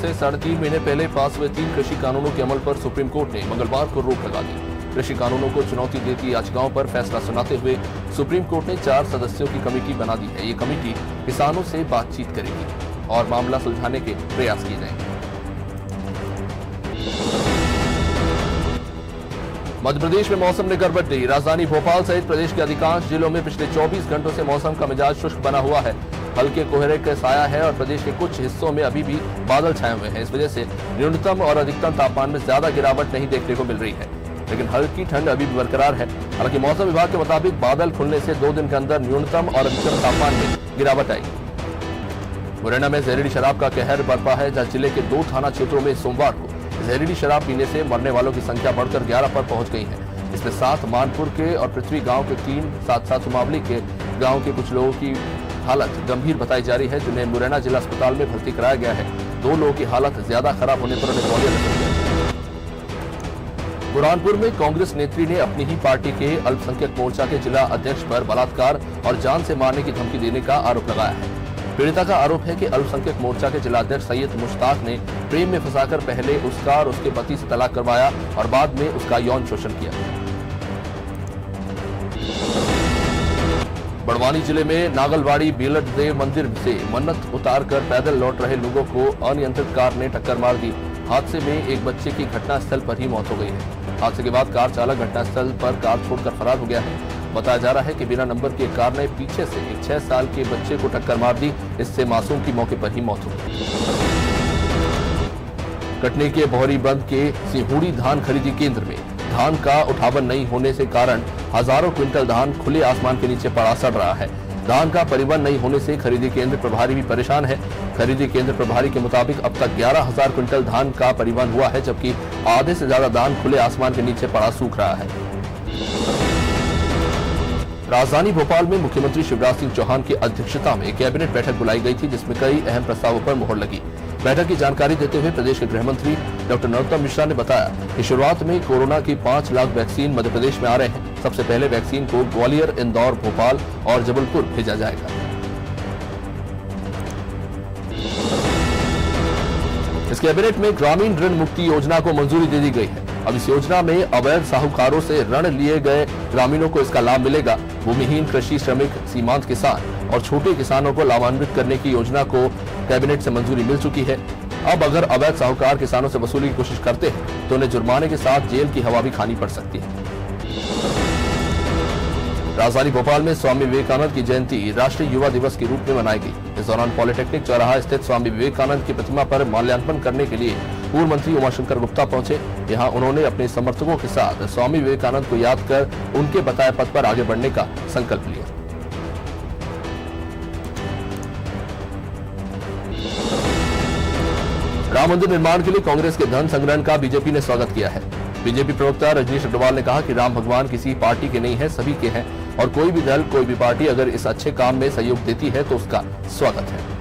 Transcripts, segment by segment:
से 3.5 महीने पहले पास हुए 3 कृषि कानूनों के अमल पर सुप्रीम कोर्ट ने मंगलवार को रोक लगा दी। कृषि कानूनों को चुनौती देती याचिकाओं पर फैसला सुनाते हुए सुप्रीम कोर्ट ने 4 सदस्यों की कमेटी बना दी है। ये कमेटी किसानों से बातचीत करेगी और मामला सुलझाने के प्रयास किए जाएंगे। मध्य प्रदेश में मौसम ने करवट ली। राजधानी भोपाल सहित प्रदेश के अधिकांश जिलों में पिछले 24 घंटों से मौसम का मिजाज शुष्क बना हुआ है। हल्के कोहरे का साया है और प्रदेश के कुछ हिस्सों में अभी भी बादल छाए हुए हैं। इस वजह से न्यूनतम और अधिकतम तापमान में ज्यादा गिरावट नहीं देखने को मिल रही है, लेकिन हल्की ठंड अभी भी बरकरार है। हालांकि मौसम विभाग के मुताबिक बादल खुलने से 2 दिन के अंदर न्यूनतम और अधिकतम तापमान में गिरावट आएगी। मुरैना में जहरीली शराब का कहर बरपा है, जहां जिले के 2 थाना क्षेत्रों में सोमवार को जहरीली शराब पीने से मरने वालों की संख्या बढ़कर 11 पर पहुंच गई है। इसमें 7 मानपुर के और पृथ्वी गांव के 3, साथ सुमावली के गांव के कुछ लोगों की हालत गंभीर बताई जा रही है, जिन्हें मुरैना जिला अस्पताल में भर्ती कराया गया है। 2 लोगों की हालत ज्यादा खराब होने पर उन्हें ग्वालियर रेफर किया। बुरहानपुर में कांग्रेस नेत्री ने अपनी ही पार्टी के अल्पसंख्यक मोर्चा के जिला अध्यक्ष पर बलात्कार और जान से मारने की धमकी देने का आरोप लगाया है। पीड़िता का आरोप है कि अल्पसंख्यक मोर्चा के जिला अध्यक्ष सैयद मुश्ताक ने प्रेम में फंसाकर पहले उसका और उसके पति से तलाक करवाया और बाद में उसका यौन शोषण किया। बड़वानी जिले में नागलवाड़ी बेलट देव मंदिर से मन्नत उतारकर पैदल लौट रहे लोगों को अनियंत्रित कार ने टक्कर मार दी। हादसे में एक बच्चे की घटनास्थल पर ही मौत हो गई है। हादसे के बाद कार चालक घटनास्थल पर कार छोड़कर फरार हो गया है। बताया जा रहा है कि बिना नंबर की कार ने पीछे से एक 6 साल के बच्चे को टक्कर मार दी। इससे मासूम की मौके पर ही मौत हो गई। कटनी के बोहरी बंद के सिहुड़ी धान खरीदी केंद्र में धान का उठावन नहीं होने से कारण हजारों क्विंटल धान खुले आसमान के नीचे पड़ा सड़ रहा है। धान का परिवहन नहीं होने से खरीदी केंद्र प्रभारी भी परेशान है। खरीदी केंद्र प्रभारी के मुताबिक अब तक 11,000 क्विंटल धान का परिवहन हुआ है, जबकि आधे से ज्यादा धान खुले आसमान के नीचे पड़ा सूख रहा है। राजधानी भोपाल में मुख्यमंत्री शिवराज सिंह चौहान की अध्यक्षता में कैबिनेट बैठक बुलाई गई थी, जिसमें कई अहम प्रस्तावों पर मुहर लगी। बैठक की जानकारी देते हुए प्रदेश के गृह मंत्री डॉक्टर नरोत्तम मिश्रा ने बताया कि शुरुआत में कोरोना की 5 लाख वैक्सीन मध्य प्रदेश में आ रहे हैं। सबसे पहले वैक्सीन को ग्वालियर, इंदौर, भोपाल और जबलपुर भेजा जाएगा। इस कैबिनेट में ग्रामीण ऋण मुक्ति योजना को मंजूरी दे दी गई है। अब इस योजना में अवैध साहूकारों से ऋण लिए गए ग्रामीणों को इसका लाभ मिलेगा। भूमिहीन, कृषि श्रमिक, सीमांत किसान और छोटे किसानों को लाभान्वित करने की योजना को कैबिनेट से मंजूरी मिल चुकी है। अब अगर अवैध साहूकार किसानों से वसूली की कोशिश करते हैं तो उन्हें जुर्माने के साथ जेल की हवा भी खानी पड़ सकती है। राजधानी भोपाल में स्वामी विवेकानंद की जयंती राष्ट्रीय युवा दिवस के रूप में मनाई गई। इस दौरान पॉलिटेक्निक चौराहा स्थित स्वामी विवेकानंद की प्रतिमा पर माल्यार्पण करने के लिए पूर्व मंत्री उमाशंकर गुप्ता पहुंचे। यहां उन्होंने अपने समर्थकों के साथ स्वामी विवेकानंद को याद कर उनके बताए पथ पर आगे बढ़ने का संकल्प लिया। राम मंदिर निर्माण के लिए कांग्रेस के धन संग्रहण का बीजेपी ने स्वागत किया है। बीजेपी प्रवक्ता रजनीश अग्रवाल ने कहा कि राम भगवान किसी पार्टी के नहीं है, सभी के हैं और कोई भी दल, कोई भी पार्टी अगर इस अच्छे काम में सहयोग देती है तो उसका स्वागत है।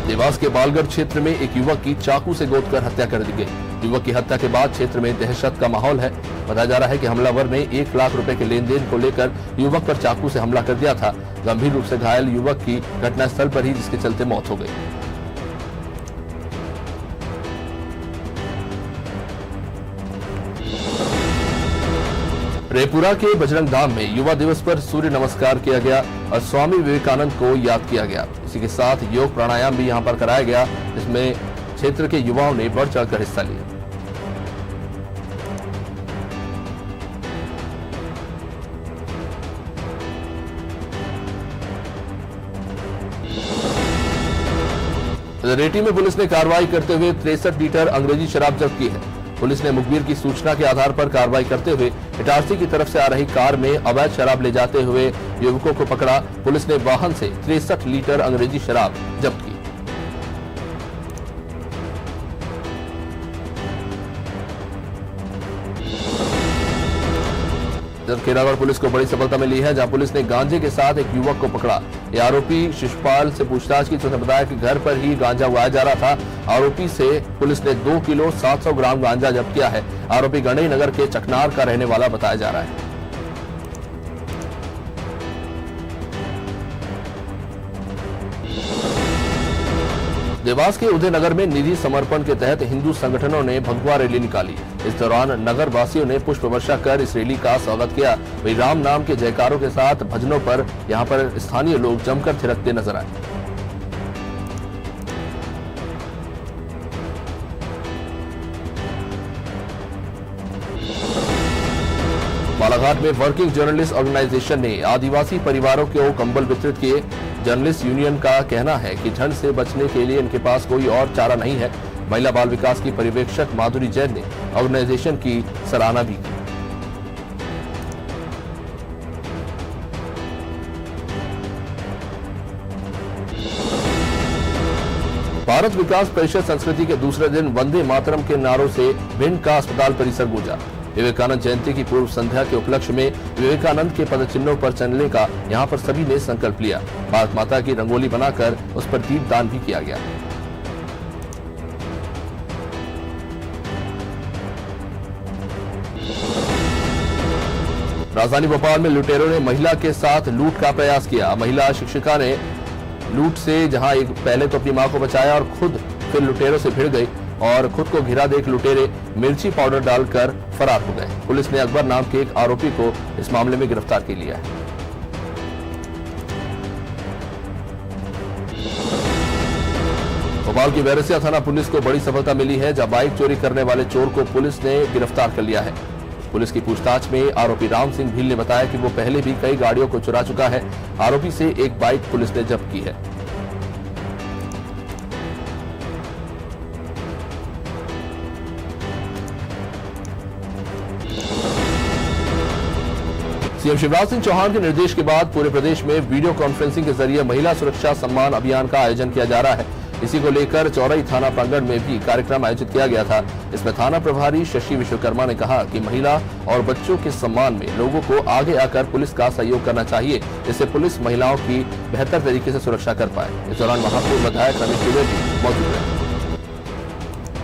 देवास के बालगढ़ क्षेत्र में एक युवक की चाकू से गोदकर हत्या कर दी गई। युवक की हत्या के बाद क्षेत्र में दहशत का माहौल है। बताया जा रहा है कि हमलावर ने 1 लाख रुपए के लेन देन को लेकर युवक पर चाकू से हमला कर दिया था। गंभीर रूप से घायल युवक की घटनास्थल पर ही जिसके चलते मौत हो गई। रेपुरा के बजरंग धाम में युवा दिवस पर सूर्य नमस्कार किया गया और स्वामी विवेकानंद को याद किया गया। इसी के साथ योग प्राणायाम भी यहां पर कराया गया, जिसमें क्षेत्र के युवाओं ने बढ़ चढ़कर हिस्सा लिया। रेटी में पुलिस ने कार्रवाई करते हुए 63 लीटर अंग्रेजी शराब जब्त की है। पुलिस ने मुखबिर की सूचना के आधार पर कार्रवाई करते हुए इटारसी की तरफ से आ रही कार में अवैध शराब ले जाते हुए युवकों को पकड़ा। पुलिस ने वाहन से 63 लीटर अंग्रेजी शराब जब्त की। इधर खेरागढ़ पुलिस को बड़ी सफलता मिली है, जहां पुलिस ने गांजे के साथ एक युवक को पकड़ा। ये आरोपी शिशुपाल से पूछताछ की तो उसने बताया कि घर पर ही गांजा उगाया जा रहा था। आरोपी से पुलिस ने 2 किलो 700 ग्राम गांजा जब्त किया है। आरोपी गणेश नगर के चकनार का रहने वाला बताया जा रहा है। देवास के उदयनगर में निधि समर्पण के तहत हिंदू संगठनों ने भगवा रैली निकाली। इस दौरान नगर वासियों ने पुष्प वर्षा कर इस रैली का स्वागत किया। वहीं राम नाम के जयकारों के साथ भजनों पर यहां पर स्थानीय लोग जमकर थिरकते नजर आए। बालाघाट में वर्किंग जर्नलिस्ट ऑर्गेनाइजेशन ने आदिवासी परिवारों को कंबल वितरित किए। जर्नलिस्ट यूनियन का कहना है कि ठंड से बचने के लिए इनके पास कोई और चारा नहीं है। महिला बाल विकास की पर्यवेक्षक माधुरी जैन ने ऑर्गेनाइजेशन की सराहना भी की। भारत विकास परिषद संस्कृति के दूसरे दिन वंदे मातरम के नारों से भिंड का अस्पताल परिसर गूंजा। विवेकानंद जयंती की पूर्व संध्या के उपलक्ष्य में विवेकानंद के पदचिन्हों पर चलने का यहां पर सभी ने संकल्प लिया। भारत माता की रंगोली बनाकर उस पर दीपदान भी किया गया। राजधानी भोपाल में लुटेरों ने महिला के साथ लूट का प्रयास किया। महिला शिक्षिका ने लूट से जहां एक पहले तो अपनी मां को बचाया और खुद फिर लुटेरों से भिड़ गई और खुद को घिरा देख लुटेरे मिर्ची पाउडर डालकर फरार हो गए। पुलिस ने अकबर नाम के एक आरोपी को इस मामले में गिरफ्तार कर लिया है। भोपाल की बैरसिया थाना पुलिस को बड़ी सफलता मिली है, जहां बाइक चोरी करने वाले चोर को पुलिस ने गिरफ्तार कर लिया है। पुलिस की पूछताछ में आरोपी राम सिंह भील ने बताया कि वो पहले भी कई गाड़ियों को चुरा चुका है। आरोपी से एक बाइक पुलिस ने जब्त की है। सीएम शिवराज सिंह चौहान के निर्देश के बाद पूरे प्रदेश में वीडियो कॉन्फ्रेंसिंग के जरिए महिला सुरक्षा सम्मान अभियान का आयोजन किया जा रहा है। इसी को लेकर चौरई थाना प्रांगण में भी कार्यक्रम आयोजित किया गया था। इसमें थाना प्रभारी शशि विश्वकर्मा ने कहा कि महिला और बच्चों के सम्मान में लोगों को आगे आकर पुलिस का सहयोग करना चाहिए, जिससे पुलिस महिलाओं की बेहतर तरीके से सुरक्षा कर पाए। इस दौरान महापौर विधायक रमेश दुबे भी मौजूद रहे।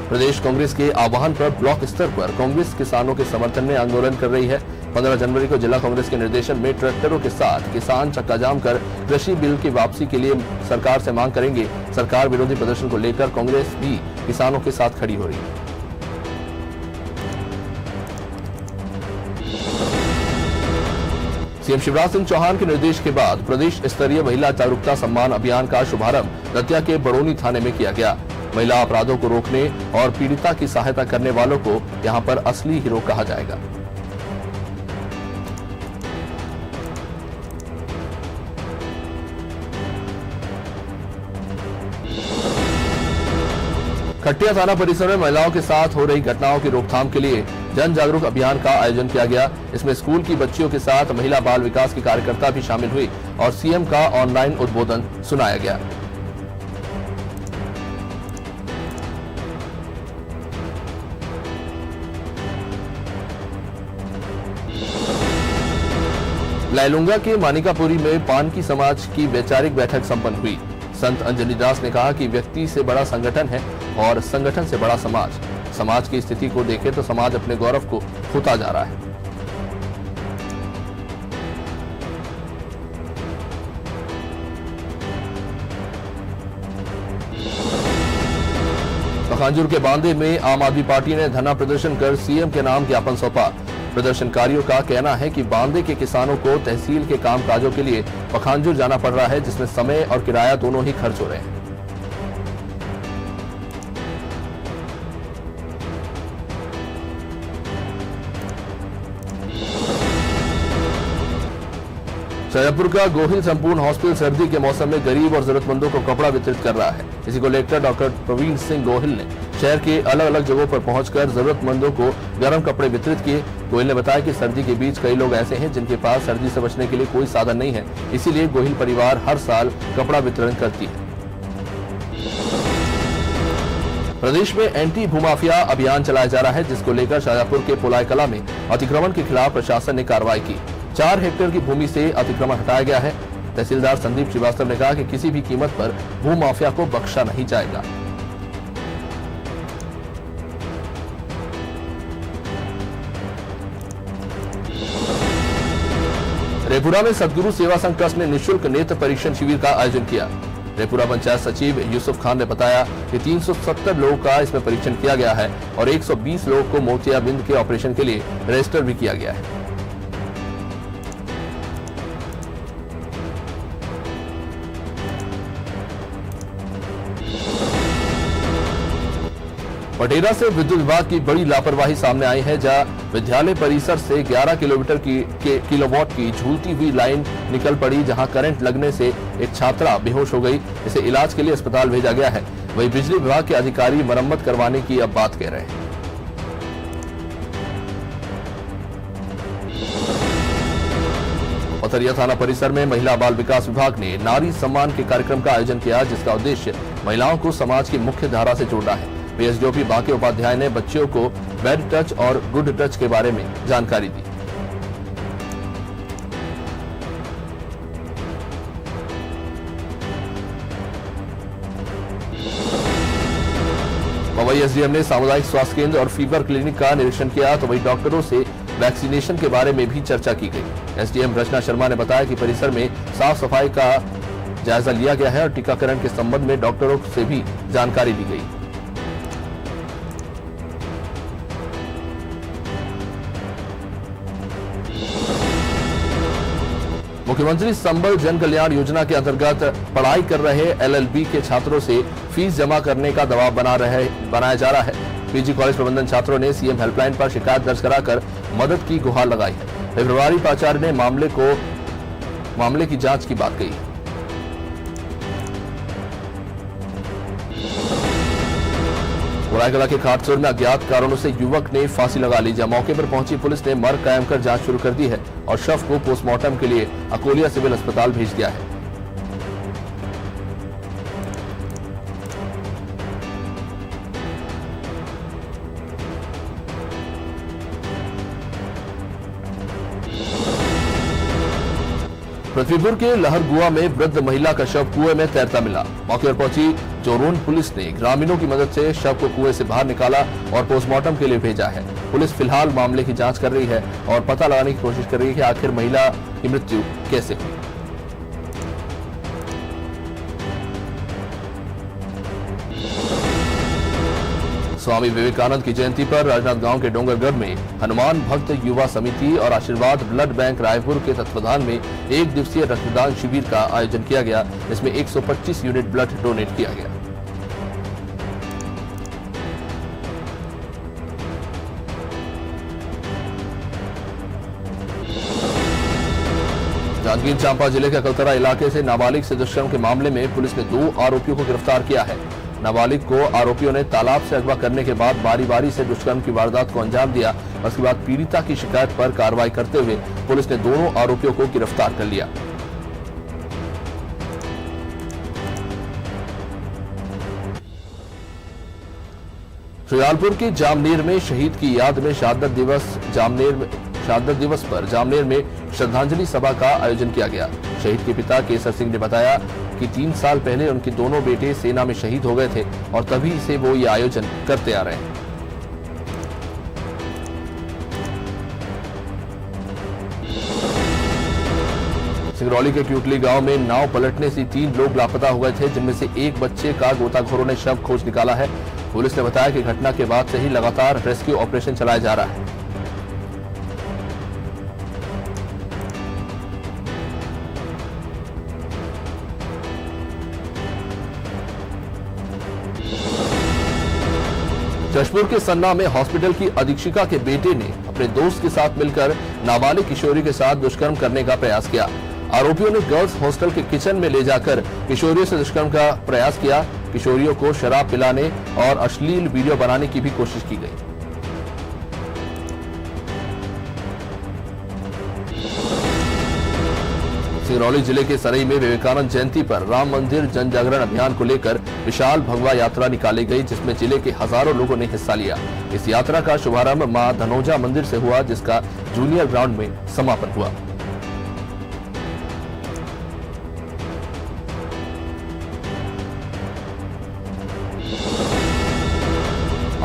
प्रदेश कांग्रेस के आह्वान पर ब्लॉक स्तर पर कांग्रेस किसानों के समर्थन में आंदोलन कर रही है। 15 जनवरी को जिला कांग्रेस के निर्देशन में ट्रैक्टरों के साथ किसान चक्का जाम कर कृषि बिल की वापसी के लिए सरकार से मांग करेंगे। सरकार विरोधी प्रदर्शन को लेकर कांग्रेस भी किसानों के साथ खड़ी हो रही है। सीएम शिवराज सिंह चौहान के निर्देश के बाद प्रदेश स्तरीय महिला जागरूकता सम्मान अभियान का शुभारंभ दतिया के बड़ोनी थाने में किया गया। महिला अपराधों को रोकने और पीड़िता की सहायता करने वालों को यहां पर असली हीरो कहा जाएगा। खटिया थाना परिसर में महिलाओं के साथ हो रही घटनाओं की रोकथाम के लिए जन जागरूक अभियान का आयोजन किया गया। इसमें स्कूल की बच्चियों के साथ महिला बाल विकास की कार्यकर्ता भी शामिल हुई और सीएम का ऑनलाइन उद्बोधन सुनाया गया। लैलूंगा के मानिकापुरी में पानकी समाज की वैचारिक बैठक संपन्न हुई। संत अंजलि दास ने कहा कि व्यक्ति से बड़ा संगठन है और संगठन से बड़ा समाज। समाज की स्थिति को देखें तो समाज अपने गौरव को खोता जा रहा है। पखांजूर के बांदे में आम आदमी पार्टी ने धरना प्रदर्शन कर सीएम के नाम ज्ञापन सौंपा। प्रदर्शनकारियों का कहना है कि बांदे के किसानों को तहसील के कामकाजों के लिए पखांजूर जाना पड़ रहा है, जिसमें समय और किराया दोनों ही खर्च हो रहे हैं। शाजापुर का गोहिल संपूर्ण हॉस्पिटल सर्दी के मौसम में गरीब और जरूरतमंदों को कपड़ा वितरित कर रहा है। इसी को लेकर डॉक्टर प्रवीण सिंह गोहिल ने शहर के अलग अलग जगहों पर पहुंचकर जरूरतमंदों को गर्म कपड़े वितरित किए। गोहिल ने बताया कि सर्दी के बीच कई लोग ऐसे हैं जिनके पास सर्दी से बचने के लिए कोई साधन नहीं है, इसीलिए गोहिल परिवार हर साल कपड़ा वितरण करती है। प्रदेश में एंटी भूमाफिया अभियान चलाया जा रहा है, जिसको लेकर शाजापुर के पोलाई कला में अतिक्रमण के खिलाफ प्रशासन ने कार्रवाई की। 4 हेक्टेयर की भूमि से अतिक्रमण हटाया गया है। तहसीलदार संदीप श्रीवास्तव ने कहा कि किसी भी कीमत पर भूमाफिया को बख्शा नहीं जाएगा। रेपुरा में सदगुरु सेवा संघ ट्रस्ट ने निःशुल्क नेत्र परीक्षण शिविर का आयोजन किया। रेपुरा पंचायत सचिव यूसुफ खान ने बताया कि 370 लोगों का इसमें परीक्षण किया गया है और 120 लोगों को मोतियाबिंद के ऑपरेशन के लिए रजिस्टर भी किया गया है। पटेरा से विद्युत विभाग की बड़ी लापरवाही सामने आई है, जहां विद्यालय परिसर से 11 किलोवाट की झूलती हुई लाइन निकल पड़ी, जहां करंट लगने से एक छात्रा बेहोश हो गई। इसे इलाज के लिए अस्पताल भेजा गया है। वहीं बिजली विभाग के अधिकारी मरम्मत करवाने की अब बात कह रहे हैं। पथरिया थाना परिसर में महिला बाल विकास विभाग ने नारी सम्मान के कार्यक्रम का आयोजन किया, जिसका उद्देश्य महिलाओं को समाज की मुख्य धारा से जोड़ना है। एसडीओपी बाकी उपाध्याय ने बच्चियों को बैड टच और गुड टच के बारे में जानकारी दी। पवई एसडीएम ने सामुदायिक स्वास्थ्य केंद्र और फीवर क्लिनिक का निरीक्षण किया, तो वहीं डॉक्टरों से वैक्सीनेशन के बारे में भी चर्चा की गई। एसडीएम रचना शर्मा ने बताया कि परिसर में साफ सफाई का जायजा लिया गया है और टीकाकरण के संबंध में डॉक्टरों से भी जानकारी ली गई। मुख्यमंत्री संबल जन कल्याण योजना के अंतर्गत पढ़ाई कर रहे एलएलबी के छात्रों से फीस जमा करने का दबाव बनाया जा रहा है। पीजी कॉलेज प्रबंधन छात्रों ने सीएम हेल्पलाइन पर शिकायत दर्ज कराकर मदद की गुहार लगाई है। फेब्रुआरी प्राचार्य ने मामले की जांच की बात कही है। गोराईकला के खाटसोर में अज्ञात कारणों से युवक ने फांसी लगा ली, जहां मौके पर पहुंची पुलिस ने मर्ग कायम कर जांच शुरू कर दी है और शव को पोस्टमार्टम के लिए अकोलिया सिविल अस्पताल भेज दिया है। पृथ्वीपुर के लहरगुआ में वृद्ध महिला का शव कुएं में तैरता मिला। मौके पर पहुंची चोरून पुलिस ने ग्रामीणों की मदद से शव को कुएं से बाहर निकाला और पोस्टमार्टम के लिए भेजा है। पुलिस फिलहाल मामले की जांच कर रही है और पता लगाने की कोशिश कर रही है कि आखिर महिला की मृत्यु कैसे हुई। स्वामी विवेकानंद की जयंती पर राजनांदगांव के डोंगरगढ़ में हनुमान भक्त युवा समिति और आशीर्वाद ब्लड बैंक रायपुर के तत्वाधान में 1 दिवसीय रक्तदान शिविर का आयोजन किया गया। इसमें 125 यूनिट ब्लड डोनेट किया गया। जांजगीर चांपा जिले के अकलतरा इलाके से नाबालिग से दुष्कर्म के मामले में पुलिस ने 2 आरोपियों को गिरफ्तार किया है। नाबालिग को आरोपियों ने तालाब से अगवा करने के बाद बारी बारी से दुष्कर्म की वारदात को अंजाम दिया। उसके बाद पीड़िता की शिकायत पर कार्रवाई करते हुए पुलिस ने दोनों आरोपियों को गिरफ्तार कर लिया। शुजालपुर के जामनेर में शहीद की याद में शहादत दिवस पर जामनेर में श्रद्धांजलि सभा का आयोजन किया गया। शहीद के पिता केसर सिंह ने बताया कि 3 साल पहले उनके दोनों बेटे सेना में शहीद हो गए थे और तभी से वो ये आयोजन करते आ रहे हैं। सिंगरौली के क्यूटली गांव में नाव पलटने से 3 लोग लापता हो गए थे, जिनमें से एक बच्चे का गोताखोरों ने शव खोज निकाला है। पुलिस ने बताया कि घटना के बाद से ही लगातार रेस्क्यू ऑपरेशन चलाया जा रहा है। जशपुर के सन्ना में हॉस्पिटल की अधीक्षिका के बेटे ने अपने दोस्त के साथ मिलकर नाबालिग किशोरी के साथ दुष्कर्म करने का प्रयास किया। आरोपियों ने गर्ल्स हॉस्टल के किचन में ले जाकर किशोरियों से दुष्कर्म का प्रयास किया। किशोरियों को शराब पिलाने और अश्लील वीडियो बनाने की भी कोशिश की गई। सिंगरौली जिले के सरई में विवेकानंद जयंती पर राम मंदिर जन जागरण अभियान को लेकर विशाल भगवा यात्रा निकाली गई, जिसमें जिले के हजारों लोगों ने हिस्सा लिया। इस यात्रा का शुभारंभ मां धनोजा मंदिर से हुआ, जिसका जूनियर ग्राउंड में समापन हुआ।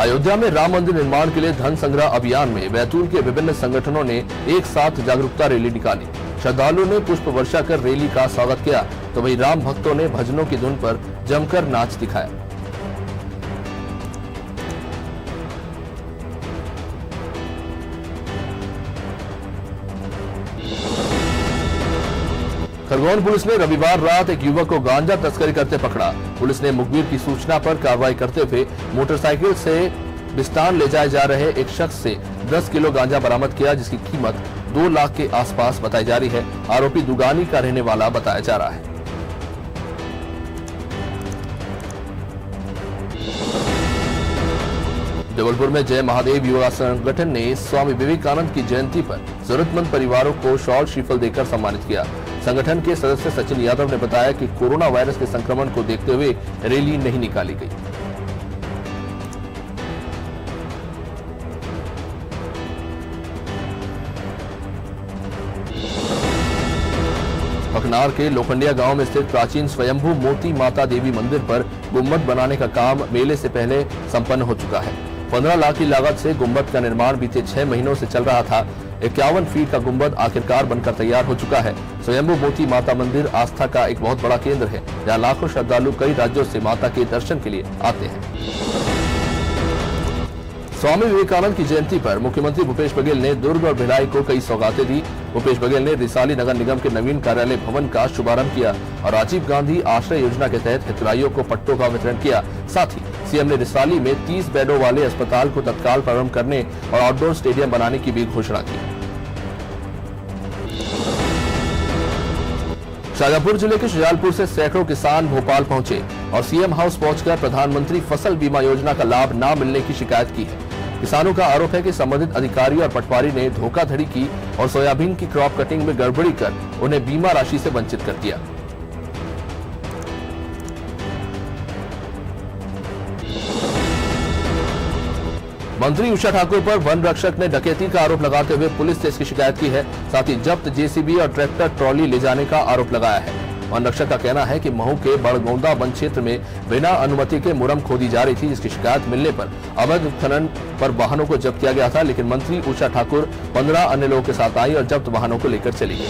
अयोध्या में राम मंदिर निर्माण के लिए धन संग्रह अभियान में बैतूल के विभिन्न संगठनों ने एक साथ जागरूकता रैली निकाली। श्रद्धालुओं ने पुष्प वर्षा कर रैली का स्वागत किया, तो वहीं राम भक्तों ने भजनों की धुन पर जमकर नाच दिखाया। खरगोन पुलिस ने रविवार रात एक युवक को गांजा तस्करी करते पकड़ा। पुलिस ने मुखबिर की सूचना पर कार्रवाई करते हुए मोटरसाइकिल से बिस्तान ले जाए जा रहे एक शख्स से 10 किलो गांजा बरामद किया, जिसकी कीमत 2 लाख के आसपास बताई जा रही है। आरोपी दुगानी का रहने वाला बताया जा रहा है। जबलपुर में जय महादेव युवा संगठन ने स्वामी विवेकानंद की जयंती पर जरूरतमंद परिवारों को शॉल श्रीफल देकर सम्मानित किया। संगठन के सदस्य सचिन यादव ने बताया कि कोरोना वायरस के संक्रमण को देखते हुए रैली नहीं निकाली गई। हकनार के लोखंडिया गांव में स्थित प्राचीन स्वयंभू मोती माता देवी मंदिर पर गुम्बद बनाने का काम मेले से पहले संपन्न हो चुका है। 15 लाख की लागत से गुम्बद का निर्माण बीते 6 महीनों से चल रहा था। 51 फीट का गुम्बद आखिरकार बनकर तैयार हो चुका है। स्वयंभू मोती माता मंदिर आस्था का एक बहुत बड़ा केंद्र है, जहाँ लाखों श्रद्धालु कई राज्यों से माता के दर्शन के लिए आते हैं। स्वामी विवेकानंद की जयंती पर मुख्यमंत्री भूपेश बघेल ने दुर्ग और भिलाई को कई सौगातें दी। भूपेश बघेल ने रिसाली नगर निगम के नवीन कार्यालय भवन का शुभारंभ किया और राजीव गांधी आश्रय योजना के तहत हितग्राहियों को पट्टों का वितरण किया। साथ ही सीएम ने रिसाली में 30 बेडों वाले अस्पताल को तत्काल प्रारंभ करने और आउटडोर स्टेडियम बनाने की भी घोषणा की। शाजापुर जिले के शुजालपुर से सैकड़ों किसान भोपाल पहुंचे और सीएम हाउस पहुंचकर प्रधानमंत्री फसल बीमा योजना का लाभ न मिलने की शिकायत की है। किसानों का आरोप है कि संबंधित अधिकारी और पटवारी ने धोखाधड़ी की और सोयाबीन की क्रॉप कटिंग में गड़बड़ी कर उन्हें बीमा राशि से वंचित कर दिया। मंत्री उषा ठाकुर पर वन रक्षक ने डकैती का आरोप लगाते हुए पुलिस से इसकी शिकायत की है। साथ ही जब्त जेसीबी और ट्रैक्टर ट्रॉली ले जाने का आरोप लगाया है। वन रक्षक का कहना है कि महू के बड़गोंदा वन क्षेत्र में बिना अनुमति के मुरम खोदी जा रही थी, जिसकी शिकायत मिलने पर अवैध खनन पर वाहनों को जब्त किया गया था। लेकिन मंत्री उषा ठाकुर 15 अन्य लोगों के साथ आई और जब्त वाहनों को लेकर चली गई।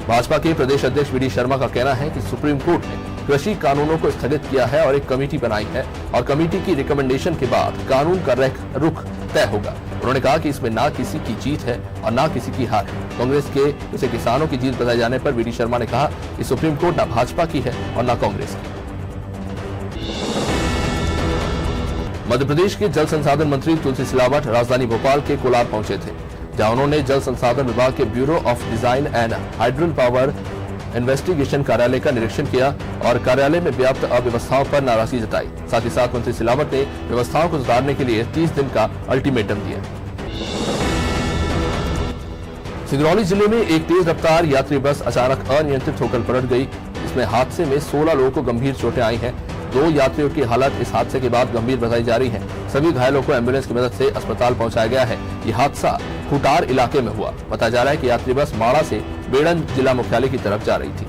भाजपा के प्रदेश अध्यक्ष वी डी शर्मा का कहना है कि सुप्रीम कोर्ट ने कृषि कानूनों को स्थगित किया है और एक कमेटी बनाई है और कमेटी की रिकमेंडेशन के बाद कानून का रुख तय होगा। उन्होंने कहा कि इसमें ना किसी की जीत है और ना किसी की हार है। कांग्रेस के इसे किसानों की जीत बताए जाने पर वी डी शर्मा ने कहा कि सुप्रीम कोर्ट ना भाजपा की है और ना कांग्रेस की। मध्य प्रदेश के जल संसाधन मंत्री तुलसी सिलावट राजधानी भोपाल के कोलार पहुंचे थे, जहां उन्होंने जल संसाधन विभाग के bureau of design and hydel power investigation कार्यालय का निरीक्षण किया और कार्यालय में व्याप्त अव्यवस्थाओं पर नाराजगी जताई। साथ ही साथ मंत्री सिलावट ने व्यवस्थाओं को सुधारने के लिए 30 दिन का अल्टीमेटम दिया। सिंगरौली जिले में एक तेज रफ्तार यात्री बस अचानक अनियंत्रित होकर पलट गई। इसमें हादसे में 16 लोगों को गंभीर चोटें आई हैं। 2 यात्रियों की हालत इस हादसे के बाद गंभीर बताई जा रही है। सभी घायलों को एम्बुलेंस की मदद से अस्पताल पहुंचाया गया है। ये हादसा खुटार इलाके में हुआ। बताया जा रहा है कि यात्री बस माड़ा से बेड़न जिला मुख्यालय की तरफ जा रही थी।